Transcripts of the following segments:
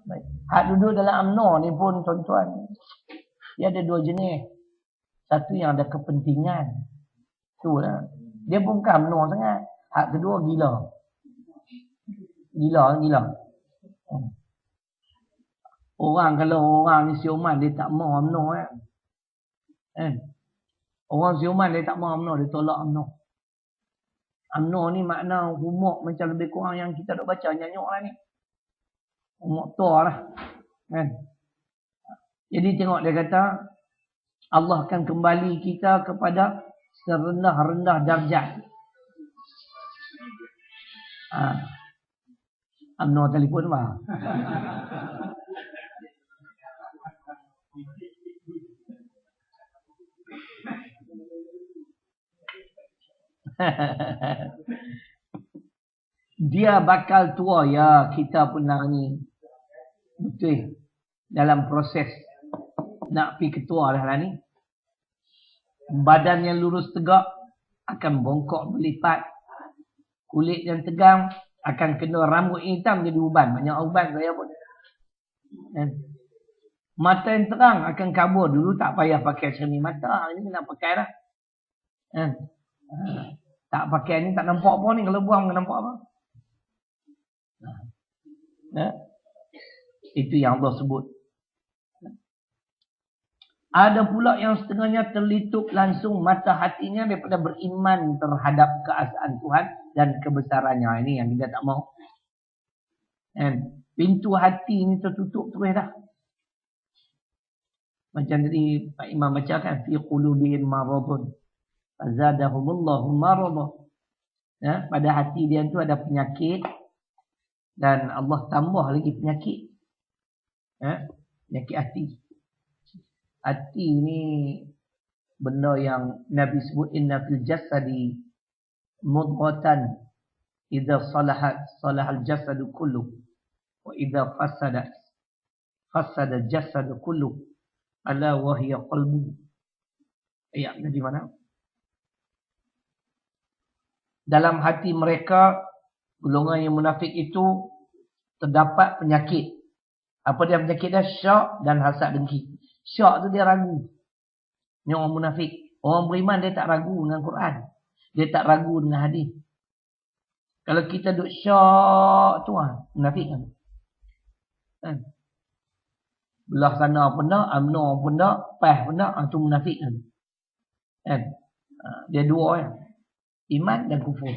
Baik. Hak duduk dalam UMNO ni pun tuan-tuan, dia ada dua jenis. Satu yang ada kepentingan. Itulah. Dia pun bukan UMNO sangat. Hak kedua gila. Gila. Orang kalau orang ni siuman dia tak mau UMNO kan. Orang siuman dia tak mau UMNO, dia tolak UMNO. UMNO ni makna humuk macam lebih kurang yang kita dah baca nyanyuk lah ni. Humuk tua lah. Kan? Jadi tengok dia kata, Allah akan kembali kita kepada serendah-rendah darjat. UMNO telefon bah. Dia bakal tua ya, kita pun ni betul dalam proses nak pergi ketua dah lah ni. Badan yang lurus tegak akan bongkok berlipat. Kulit yang tegang akan kena rambut hitam jadi uban. Banyak uban saya pun. Mata yang terang akan kabur. Dulu tak payah pakai cermin mata. Ini kena pakai dah. Tak pakai ni tak nampak apa ni. Kalau buang tak nampak apa. Itu yang Allah sebut. Ada pula yang setengahnya terlitup langsung mata hatinya daripada beriman terhadap keesaan Tuhan dan kebesarannya. Ini yang kita tak mau. Pintu hati ni tertutup terus dah. Macam tadi Pak Imam baca kan, fi qulubihim maradun fazadahumullahu marada. Pada hati dia tu ada penyakit dan Allah tambah lagi penyakit. Penyakit hati. Hati ni benda yang Nabi sebut, inna fil jasadi mudghatan idza salahat salahal jasadu kullu wa idza fasadat fasada jasadu kullu ala wa hiya qalbu. Ayatnya di mana? Dalam hati mereka, golongan yang munafik itu terdapat penyakit. Apa dia penyakit dia? Syak dan hasad dengki. Syak tu dia ragu. Ni orang munafik. Orang beriman dia tak ragu dengan Quran. Dia tak ragu dengan hadis. Kalau kita duk syak tu munafik kan. Belah sana pun tak, UMNO pun tak, PAS pun tak, tu munafik kan. Dia dua iman dan kufur.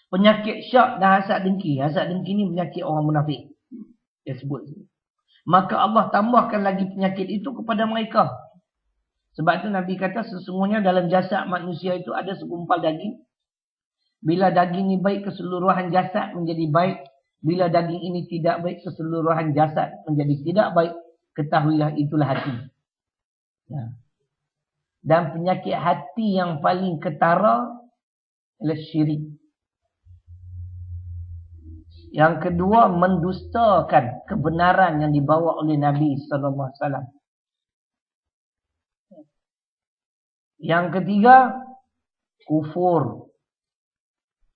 Penyakit syak dan hasad dengki. Hasad dengki ni penyakit orang munafik. Dia sebut. Maka Allah tambahkan lagi penyakit itu kepada mereka. Sebab itu Nabi kata sesungguhnya dalam jasad manusia itu ada segumpal daging. Bila daging ini baik, keseluruhan jasad menjadi baik. Bila daging ini tidak baik, keseluruhan jasad menjadi tidak baik. Ketahuilah itulah hati. Dan penyakit hati yang paling ketara adalah syirik. Yang kedua, mendustakan kebenaran yang dibawa oleh Nabi SAW. Yang ketiga, kufur,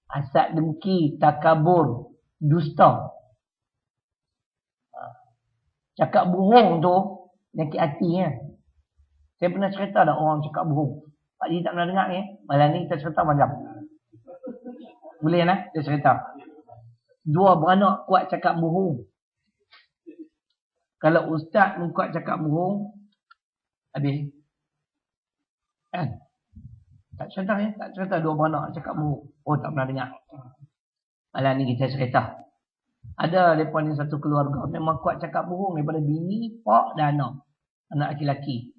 hasad dengki, takabur, dusta. Cakap bohong tu, penyakit hati ya. Saya pernah cerita dah orang cakap bohong. Pak Ji tak pernah dengar ni. Malam ni kita cerita macam. Boleh lah, kita cerita. Dua beranak kuat cakap bohong. Kalau ustaz pun kuat cakap bohong, habis. Tak cerita ya? Tak cerita dua beranak cakap bohong. Oh, tak pernah dengar. Malam ni kita cerita. Ada mereka ni satu keluarga memang kuat cakap bohong daripada bini, pak dan anak. Anak lelaki.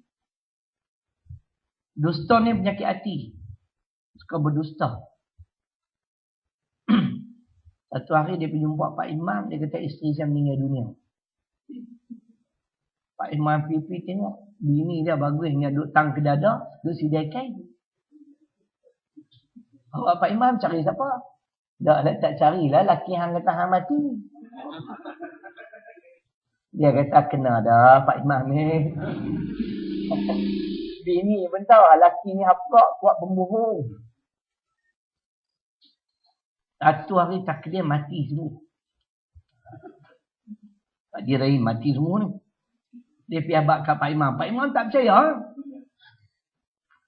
Dusta ni penyakit hati. Suka berdusta. Satu hari dia pergi jumpa Pak Imam, dia kata isteri saya meninggal dunia. Pak Imam pipi tengok, bini dia bagus, dia duduk tang ke dada, duduk sidai kain. Pak Imam cari siapa? Tak carilah laki hang kata hang mati. Dia kata kena dah Pak Imam ni. Bini bentar, laki ni haprak kuat pembohong. Satu hari takdir mati semua. Pak Haji Rahim mati semua ni. Dia pergi abad kat Pak Imam. Pak Imam tak percaya.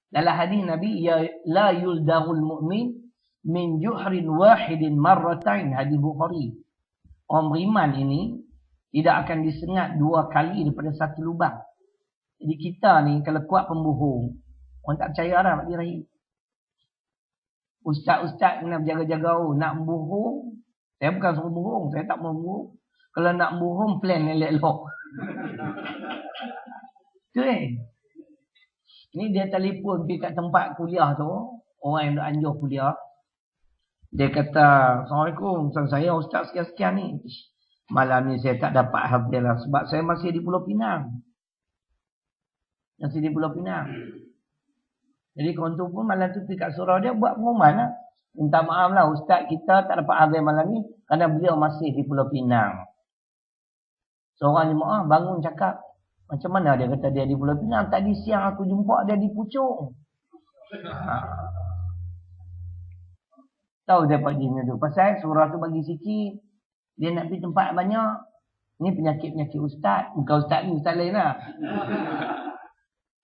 Dalam hadis Nabi, ya la yuldagul mu'min min juhrin wahidin marratain, hadis Bukhari. Orang beriman ini tidak akan disengat 2 kali daripada satu lubang. Jadi kita ni kalau kuat pembohong, orang tak percaya dah Pak Haji Rahim. Ustaz-ustaz kena berjaga-jaga, nak bohong. Saya bukan suruh bohong, saya tak mau bohong. Kalau nak bohong, plan elok-elok. Tu ni dia telefon pergi kat tempat kuliah tu, orang yang nak anjur kuliah. Dia kata, Assalamualaikum, saya ustaz sekian-sekian ni. Malam ni saya tak dapat hadir lah sebab saya masih di Pulau Pinang. Masih di Pulau Pinang. Jadi kawan tu pun malam tu pergi kat surau dia buat pengumuman lah. Minta maaf lah ustaz kita tak dapat hadir malam ni kerana beliau masih di Pulau Pinang. Seorang jemaah bangun cakap, macam mana dia kata dia di Pulau Pinang? Tadi siang aku jumpa dia di Puchong. Tahu dia Pak Haji tu. Pasal surah tu bagi sikit. Dia nak pergi tempat banyak. Ni penyakit-penyakit ustaz. Bukan ustaz ni, ustaz lain lah.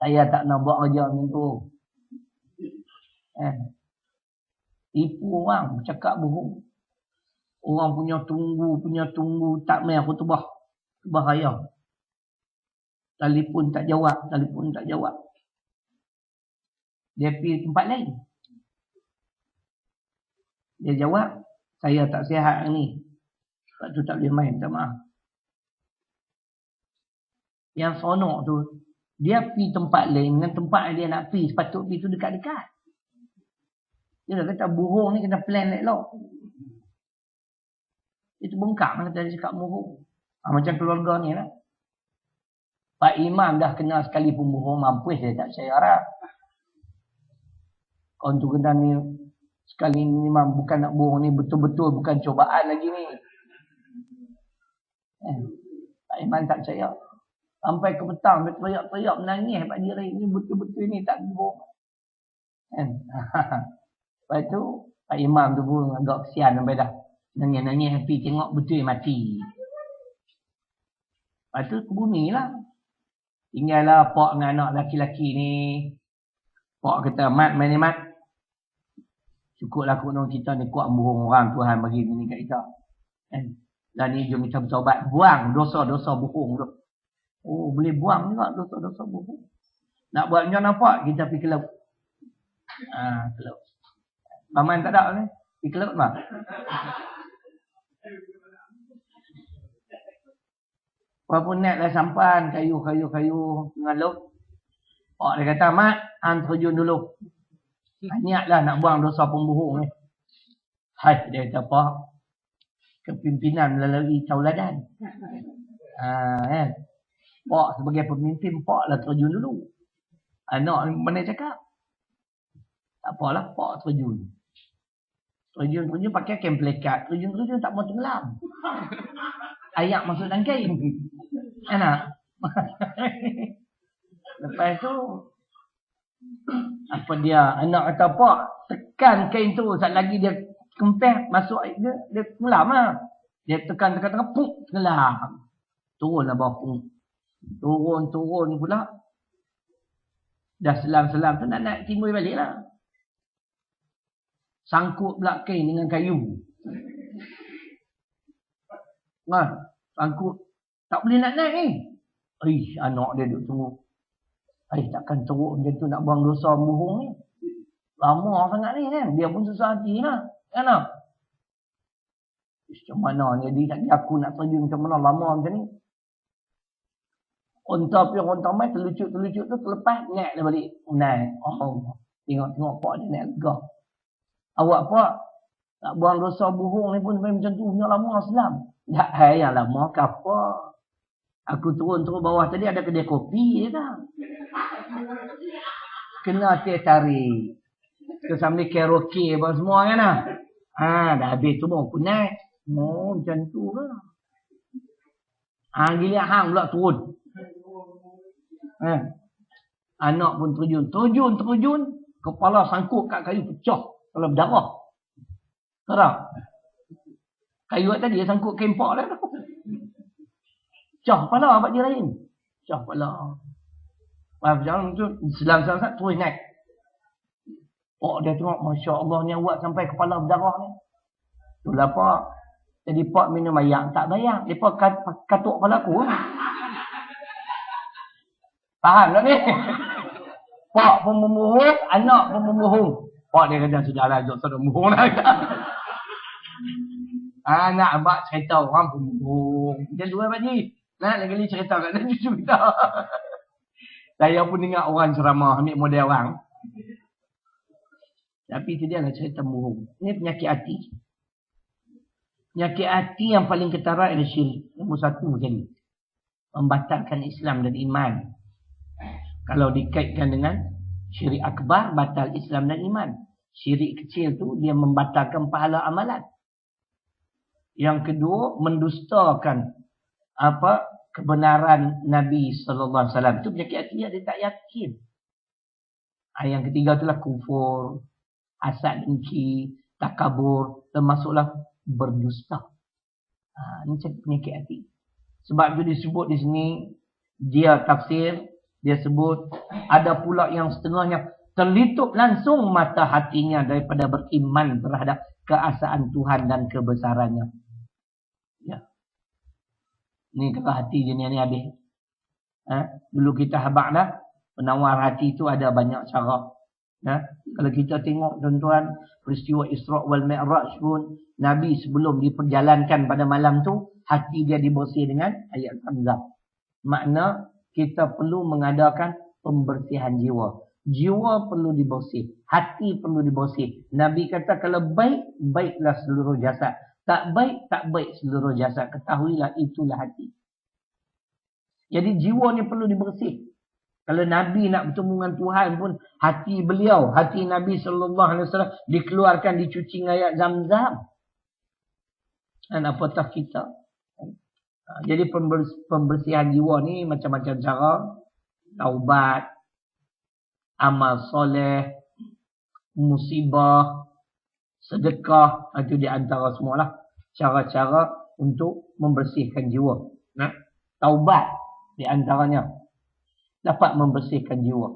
Saya tak nak buat kerja macam tu. Tipu orang, cakap bohong. Orang punya tunggu. Tak main khutbah. Bahaya. Telefon tak jawab. Dia pergi tempat lain. Dia jawab, saya tak sihat ni. Sebab tu tak boleh main, minta maaf. Yang sonok tu, dia pergi tempat lain dengan tempat yang dia nak pergi. Sepatut pergi tu dekat-dekat. Dia dah kata bohong ni kena plan elok. Itu bengkak mana dia cakap bohong. Macam keluarga ni lah. Pak Imam dah kenal sekali pun bohong, mampus dia tak percaya Arab. Kau tu kena ni, sekali ni memang bukan nak bohong ni, betul-betul bukan cobaan lagi ni. Pak Imam tak percaya. Sampai ke petang, dia teriak-teriak menangis. Pak Haji Rahim ni betul-betul ni tak bohong. Lepas tu, Pak Imam tu pun agak kesian sampai dah. Nangis-nangis happy tengok betul mati. Lepas tu ke bumi lah. Tinggallah Pak dengan anak laki-laki ni. Pak kata, Mat, main ni Mat. Cukuplah kuno kita ni kuat bohong orang. Tuhan bagi ni kat kita. Dan ni jom kita bertaubat. Buang dosa-dosa bohong tu. Oh, boleh buang juga dosa-dosa bohong. Nak buat macam apa? Kita pergi ke laut. Ke laut. Paman tak ada ni. Pergi ke laut mah. Walaupun naik lah sampan, kayu dengan laut. Pak dia kata, Mat, hang terjun dulu. Niatlah nak buang dosa pembohong ni. Hai, dia kata, Pak, kepimpinan melalui tauladan. Pak sebagai pemimpin, Pak lah terjun dulu. Anak ni mana cakap? Tak apalah, Pak terjun. Terjun pakai kain pelekat. Terjun tak mau tenggelam. Ayak masuk dalam kain. Anak. Lepas tu apa dia? Anak kata Pak, tekan kain tu. Saat lagi dia kempeh masuk dia tenggelam lah. Dia tekan puk tenggelam. Turunlah bawah. Turun pula. Dah selam-selam tu nak naik timbul balik lah. Sangkut pula kain dengan kayu. Sangkut. Tak boleh nak naik ni. Anak dia duduk tunggu. Takkan teruk macam tu nak buang dosa bohong ni. Lama sangat ni kan. Dia pun susah hati lah. Kan tak? Macam mana jadi tadi aku nak terjun macam mana lama macam ni. Onta mai terlucut tu terlepas naik dah balik. Naik. Tengok Pak dia naik lega. Awak Pak nak buang dosa bohong ni pun macam tu punya lama selam. Tak yang lama ke apa. Aku turun bawah tadi ada kedai kopi je tak. Kena teh tarik. Sambil karaoke apa semua kan lah. Dah habis tu mau aku naik. Macam tu lah. Gila hang pula turun. Anak pun terjun. Kepala sangkut kat kayu pecah. Kalau berdarah. Tahu tak? Kayu tadi dia sangkut kempak dah. Cah kepala buat dia lain. Cah kepala. Macam tu selang-selang terus naik. Oh dia tengok Masya Allah ni awak sampai kepala berdarah ni. Itulah pak. Jadi pak minum air tak bayar. Dia pak katuk kepala aku. Faham tak ni? Pak pun memohon, anak pun memohon. Pak dia kata sudahlah jok sudah memohon dah. Anak abang cerita orang pun memohon. Dia dua bagi. Nah, lagi cerita kat dia cerita. Saya pun dengar orang ceramah ambil model orang. Tapi itu dia lah cerita memohon. Ini penyakit hati. Penyakit hati yang paling ketara adalah syirik. Nombor satu sekali. Membatalkan Islam dan iman. Kalau dikaitkan dengan syirik akbar, batal Islam dan iman. Syirik kecil tu dia membatalkan pahala amalan. Yang kedua, mendustakan kebenaran Nabi sallallahu alaihi wasallam. Itu penyakit hati dia tak yakin. Yang ketiga itulah kufur, hasad dengki, takabur, termasuklah berdusta. Ini penyakit hati. Sebab itu disebut di sini, dia tafsir, dia sebut ada pula yang setengahnya terlitup langsung mata hatinya daripada beriman terhadap keesaan Tuhan dan kebesarannya. Ya. Ni kalau hati jenis ni habis. Dulu kita habaq dah, penawar hati itu ada banyak cara. Kalau kita tengok tuan-tuan, peristiwa Isra' wal Mi'raj pun, Nabi sebelum diperjalankan pada malam tu, hati dia dibersih dengan ayat Hamzah. Makna kita perlu mengadakan pembersihan jiwa. Jiwa perlu dibersih. Hati perlu dibersih. Nabi kata kalau baik, baiklah seluruh jasad. Tak baik, tak baik seluruh jasad. Ketahuilah itulah hati. Jadi jiwa ni perlu dibersih. Kalau Nabi nak bertemu dengan Tuhan pun, hati beliau, hati Nabi SAW dikeluarkan, dicuci dengan ayat Zam-Zam. Dan apatah kita. Jadi pembersihan jiwa ni macam-macam cara. Taubat, amal soleh, musibah, sedekah. Itu di antara semualah cara-cara untuk membersihkan jiwa. Taubat di antaranya dapat membersihkan jiwa.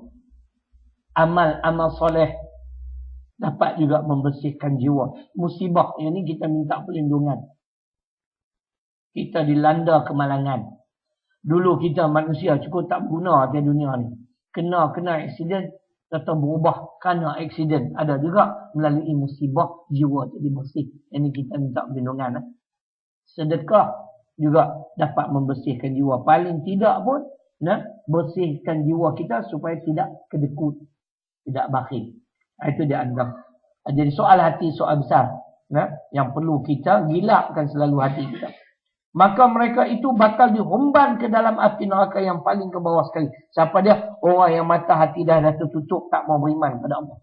Amal soleh dapat juga membersihkan jiwa. Musibah yang ni kita minta perlindungan. Kita dilanda kemalangan. Dulu kita manusia cukup tak berguna di dunia ni. Kena aksiden, atau berubah kerana aksiden. Ada juga melalui musibah jiwa jadi bersih. Ini kita minta perlindungan. Sedekah juga dapat membersihkan jiwa. Paling tidak pun bersihkan jiwa kita supaya tidak kedekut, tidak bakhil. Itu dia anggap. Jadi soal hati soal besar, yang perlu kita gilakkan selalu hati kita. Maka mereka itu bakal dihumban ke dalam api neraka yang paling ke bawah sekali. Siapa dia? Orang yang mata hati dah tertutup, tak mau beriman pada Allah.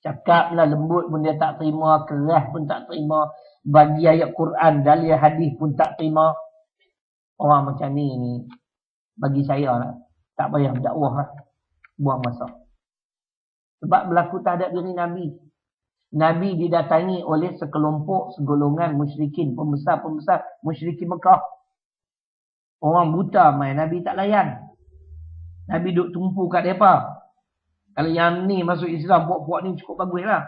Cakaplah lembut pun dia tak terima, keras pun tak terima, bagi ayat Quran, dalil hadis pun tak terima. Orang macam ni bagi saya lah, tak payah berdakwah lah. Buang masa. Sebab berlaku terhadap diri Nabi. Nabi didatangi oleh segolongan musyrikin, pembesar-pembesar musyrikin Mekah. Orang buta main, Nabi tak layan. Nabi duduk tumpu kat mereka. Kalau yang ni masuk Islam, puak-puak ni cukup bagus lah.